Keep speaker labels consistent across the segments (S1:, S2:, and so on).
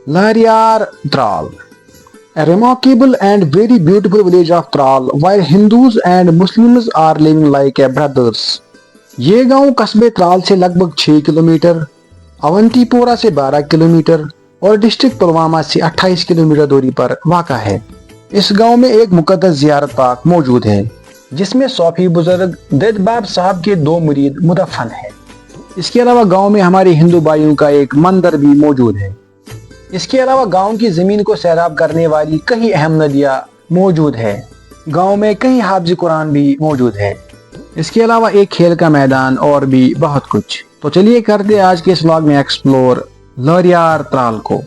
S1: Lariyar Tral, a remarkable and very beautiful village of Tral, where Hindus and Muslims are living like brothers. ये गांव कस्बे त्राल से लगभग 6 kilometre, Awantipora से 12 kilometre और डिस्ट्रिक्ट पुलवामा से 28 किलोमीटर दूरी पर वाक़ा है। इस गांव में एक मुक़द्दस ज़ियारत पाक मौजूद है, जिसमें सूफी बुजुर्ग ददबाब साहब के 2 मुरीद मुदफन है। इसके अलावा गांव में हमारे हिंदू भाइयों का एक मंदिर भी मौजूद है। इसके अलावा गांव की ज़मीन को सैराब करने वाली कई अहम नदियाँ मौजूद है। गांव में कई हाफ़िज़ कुरान भी मौजूद है। इसके अलावा एक खेल का मैदान और भी बहुत कुछ। तो चलिए करते आज के इस व्लॉग में एक्सप्लोर लारियार त्राल को।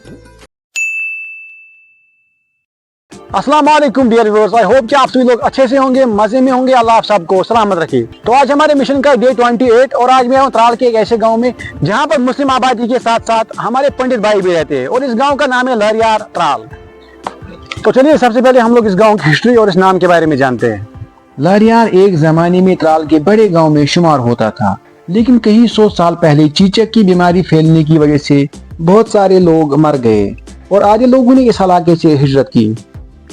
S1: अस्सलाम वालेकुम डियर व्यूअर्स, आई होप कि आप सभी लोग अच्छे से होंगे, मजे में होंगे। अल्लाह आप सबको सलामत रखे। तो आज हमारे मिशन का डे 28 और आज मैं हूँ त्राल के एक ऐसे गांव में जहां पर मुस्लिम आबादी के साथ साथ हमारे पंडित भाई भी रहते हैं और इस गांव का नाम है लारियार त्राल। तो चलिए सबसे पहले हम लोग इस गाँव की हिस्ट्री और इस नाम के बारे में जानते हैं। लारियार एक जमाने में त्राल के बड़े गाँव में शुमार होता था, लेकिन कई 100 साल पहले चीचक की बीमारी फैलने की वजह से बहुत सारे लोग मर गए और आधे लोगों ने इस इलाके से हिजरत की।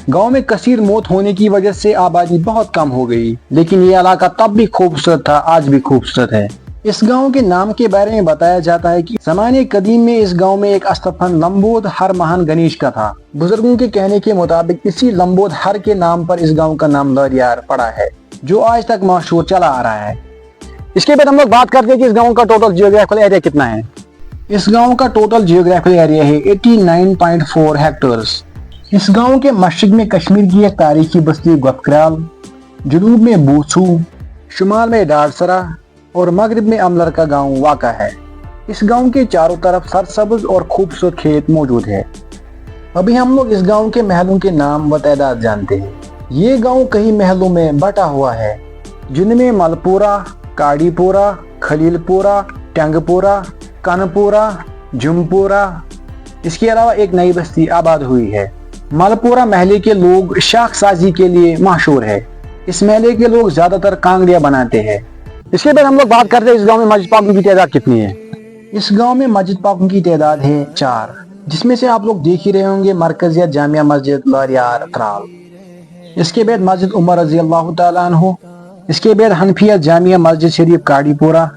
S1: गांव में कसीर मौत होने की वजह से आबादी बहुत कम हो गई, लेकिन ये इलाका तब भी खूबसूरत था, आज भी खूबसूरत है। इस गांव के नाम के बारे में बताया जाता है कि ज़माने कदीम में इस गांव में एक अस्तफन लंबोद हर महान गणेश का था। बुजुर्गों के कहने के मुताबिक इसी लंबोद हर के नाम पर इस गांव का नाम लारियार पड़ा है, जो आज तक मशहूर चला आ रहा है। इसके बाद हम लोग बात करते हैं कि इस गांव का टोटल जियोग्राफिकल एरिया कितना है। इस गांव का टोटल जियोग्राफिकल एरिया है 89.4 हेक्टेयर्स। इस गांव के मशरिक में कश्मीर की एक तारीखी बस्ती गफक्राल, जनूब में बूसू, शुमाल में डारसरा और मगरिब में अमलर का गांव वाक़ा है। इस गांव के चारों तरफ सरसब्ज और खूबसूरत खेत मौजूद है। अभी हम लोग इस गांव के महलों के नाम व तादाद जानते हैं। ये गांव कई महलों में बटा हुआ है, जिनमें मलपुरा, काड़ीपुरा, खलीलपुरा, टंगपुरा, कनपुरा, जुमपुरा, इसके अलावा एक नई बस्ती आबाद हुई है। मलपुरा महले के लोग शाख साजी के लिए मशहूर है। इस महले के लोग ज्यादातर कांगड़िया बनाते हैं। इसके बाद हम लोग बात करते हैं इस गांव में मस्जिद पाकों की तादाद कितनी है। इस गांव में मस्जिद पाकों की तादाद है 4, जिसमें से आप लोग देख ही रहे होंगे मरकजिया जामिया मस्जिद लारियार त्राल। इसके बाद मस्जिद उमर रज़ी अल्लाह तआला अन्हु, इसके बाद हनफिया जामिया मस्जिद शरीफ काड़ीपुरा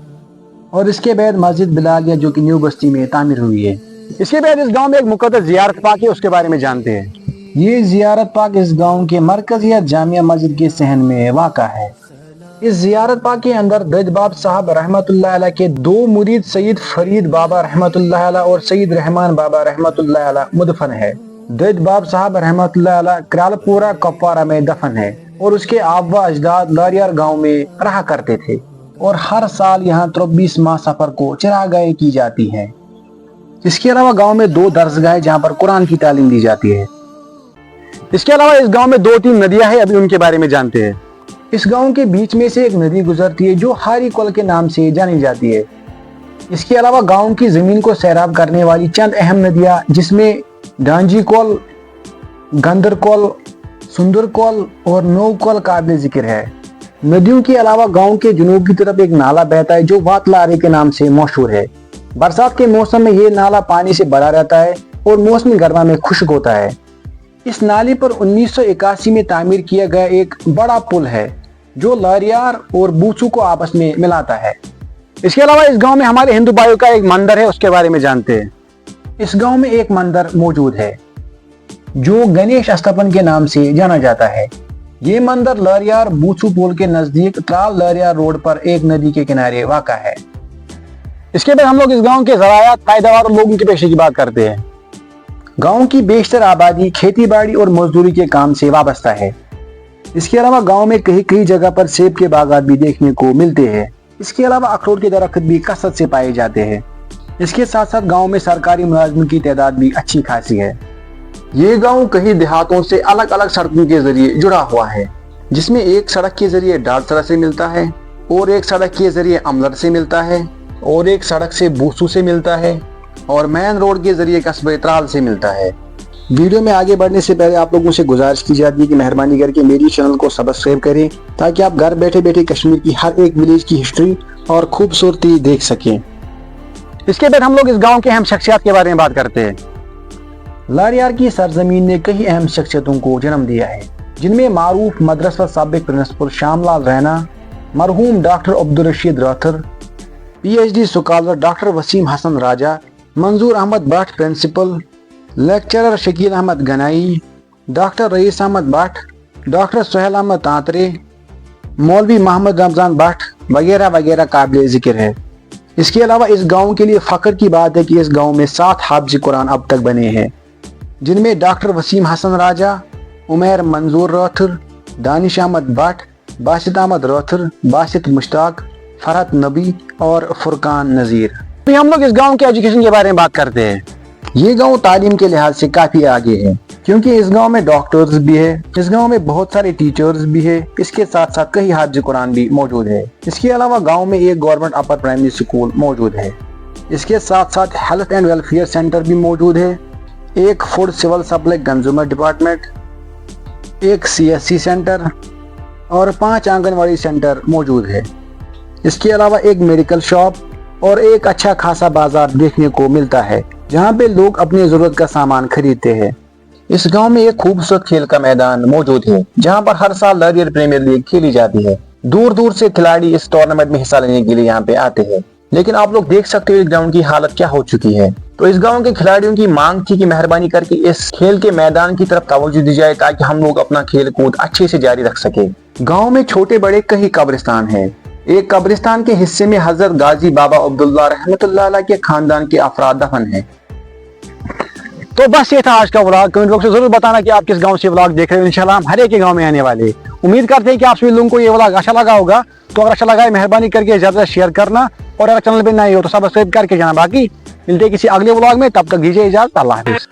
S1: और इसके बाद मस्जिद बिलालिया जो कि न्यू बस्ती में तामीर हुई है। इसके बाद इस गांव में एक मुक़द्दस ज़ियारत पाक है, उसके बारे में जानते हैं। ये ज़ियारत पाक इस गांव के मरकजिया जामिया मस्जिद के सहन में वाक़ा है। इस ज़ियारत पाक के अंदर ददबाब साहब रहमतुल्लाह अलैह के 2 मुरीद सैयद फरीद बाबा रहमतुल्लाह अलैह और सैयद रहमान बाबा रहमतुल्लाह अलैह मुदफन है। ददबाब साहब रहमतुल्लाह अलैह करालपुरा कपवारा में दफन है और उसके आबा अजदाद लारियार गांव में रहा करते थे और हर साल यहाँ 23 माह सफर को चरागाहें की जाती है। इसके अलावा गांव में 2 दरसगाहें जहाँ पर कुरान की तालीम दी जाती है। इसके अलावा इस गांव में 2-3 नदियां हैं, अभी उनके बारे में जानते हैं। इस गांव के बीच में से एक नदी गुजरती है जो हारी कोल के नाम से जानी जाती है। इसके अलावा गांव की जमीन को सैराब करने वाली चंद अहम नदियां, जिसमें डांजी कोल, गंदर कोल, सुंदर कोल और नौ कोल काबिल जिक्र है। नदियों के अलावा गांव के जुनूब की तरफ एक नाला बहता है जो वातलारे के नाम से मशहूर है। बरसात के मौसम में ये नाला पानी से भरा रहता है और मौसमी गर्मा में खुश्क होता है। इस नाले पर 1981 में तामीर किया गया एक बड़ा पुल है जो लारियार और बूसू को आपस में मिलाता है। इसके अलावा इस गांव में हमारे हिंदू भाइयों का एक मंदिर है, उसके बारे में जानते हैं। इस गांव में एक मंदिर मौजूद है जो गणेश अस्तफन के नाम से जाना जाता है। ये मंदिर लारियार बूसू पुल के नजदीक त्राल लारियार रोड पर एक नदी के किनारे वाक़ा है। इसके बाद हम लोग इस गांव के ज़रायात, पैदावार और लोगों के पेशे की बात करते हैं। गांव की बेशतर आबादी खेती बाड़ी और मजदूरी के काम से वाबस्ता है। इसके अलावा गांव में कई जगह पर सेब के बागात भी देखने को मिलते हैं। इसके अलावा अखरोट के दरख्त भी कसरत से पाए जाते हैं। इसके साथ साथ गांव में सरकारी मुलाजिमों की तादाद भी अच्छी खासी है। ये गांव कई देहातों से अलग अलग सड़कों के जरिए जुड़ा हुआ है, जिसमें एक सड़क के जरिए डारसरा से मिलता है और एक सड़क के जरिए अमलर से मिलता है और एक सड़क से बूसू से मिलता है और मेन रोड के जरिए कस्बे त्राल से मिलता है। वीडियो में आगे बढ़ने से पहले आप लोगों से गुजारिश की जाती है कि मेहरबानी करके मेरी चैनल को सब्सक्राइब करें, ताकि आप घर बैठे बैठे कश्मीर की हर एक विलेज की हिस्ट्री और खूबसूरती देख सकें। اس کے بعد ہم لوگ اس گاؤں کے اہم شخصیات کے بارے میں بات کرتے ہیں۔ لاریار کی سرزمین نے کئی اہم شخصیتوں کو جنم دیا ہے، جن میں معروف مدرسہ سابق پرنسپل شام لال رینا، مرحوم doctor Abdul Rashid Rather, P H D scholar doctor Waseem Hassan Raja, Manzoor Ahmad Bhat principal, lecturer Shakeel Ahmad Ganai, doctor Rayees Ahmad Bhat, doctor Sohail Ahmad Tantray, Maulvi Mohammad Ramzan but وغیرہ وغیرہ قابل ذکر ہے۔ اس کے علاوہ اس گاؤں کے لیے فخر کی بات ہے کہ اس گاؤں میں 7 حافظ قرآن اب تک بنے ہیں، جن میں ڈاکٹر وسیم حسن راجہ، عمیر منظور راتھر، دانش احمد بٹ، باسط احمد راتھر، باسط مشتاق، فرحت نبی اور فرقان نذیر۔ ابھی ہم لوگ اس گاؤں کے ایجوکیشن کے بارے میں بات کرتے ہیں۔ یہ گاؤں تعلیم کے لحاظ سے کافی آگے ہے، کیونکہ اس گاؤں میں ڈاکٹرز بھی ہے، اس گاؤں میں بہت سارے ٹیچرز بھی ہے، اس کے ساتھ ساتھ کئی حافظ قرآن بھی موجود ہے۔ اس کے علاوہ گاؤں میں ایک گورنمنٹ اپر پرائمری اسکول موجود ہے، اس کے ساتھ ساتھ ہیلتھ اینڈ ویلفیئر سینٹر بھی موجود ہے، ایک food civil supply consumer department, ایک سی ایس سی سینٹر اور 5 آنگن واڑی سینٹر موجود ہے۔ اس کے علاوہ ایک میڈیکل شاپ اور ایک اچھا خاصا بازار دیکھنے کو ملتا ہے، جہاں پہ لوگ اپنی ضرورت کا سامان خریدتے ہیں۔ اس گاؤں میں ایک خوبصورت کھیل کا میدان موجود ہے، جہاں پر ہر سال لاریار پریمیئر لیگ کھیلی جاتی ہے۔ دور دور سے کھلاڑی اس ٹورنامنٹ میں حصہ لینے کے لیے یہاں پہ آتے ہیں، لیکن آپ لوگ دیکھ سکتے ہو اس گراؤنڈ کی حالت کیا ہو چکی ہے۔ تو اس گاؤں کے کھلاڑیوں کی مانگ تھی کہ مہربانی کر کے اس کھیل کے میدان کی طرف توجہ دی جائے، تاکہ ہم لوگ اپنا کھیل کود اچھے سے جاری رکھ سکے۔ گاؤں میں چھوٹے بڑے کئی قبرستان ہیں۔ ایک قبرستان کے حصے میں حضرت غازی بابا عبداللہ رحمۃ اللہ علیہ کے خاندان کے افراد دفن ہیں۔ تو بس یہ تھا آج کا ولاگ۔ کمنٹ باکس میں ضرور بتانا کہ آپ کس گاؤں سے ولاگ دیکھ رہے ہیں۔ انشاءاللہ ہم ہر ایک کے گاؤں میں آنے والے۔ امید کرتے ہیں کہ آپ سبھی لوگوں کو یہ ولاگ اچھا لگا ہوگا۔ تو اگر اچھا لگا ہے مہربانی کر کے زیادہ شیئر کرنا، اور اگر چینل پہ نئے ہو تو سبسکرائب کر کے جانا۔ باقی ملتے ہیں کسی اگلے ولاگ میں، تب تک دیجیے اجازت۔ اللہ حافظ۔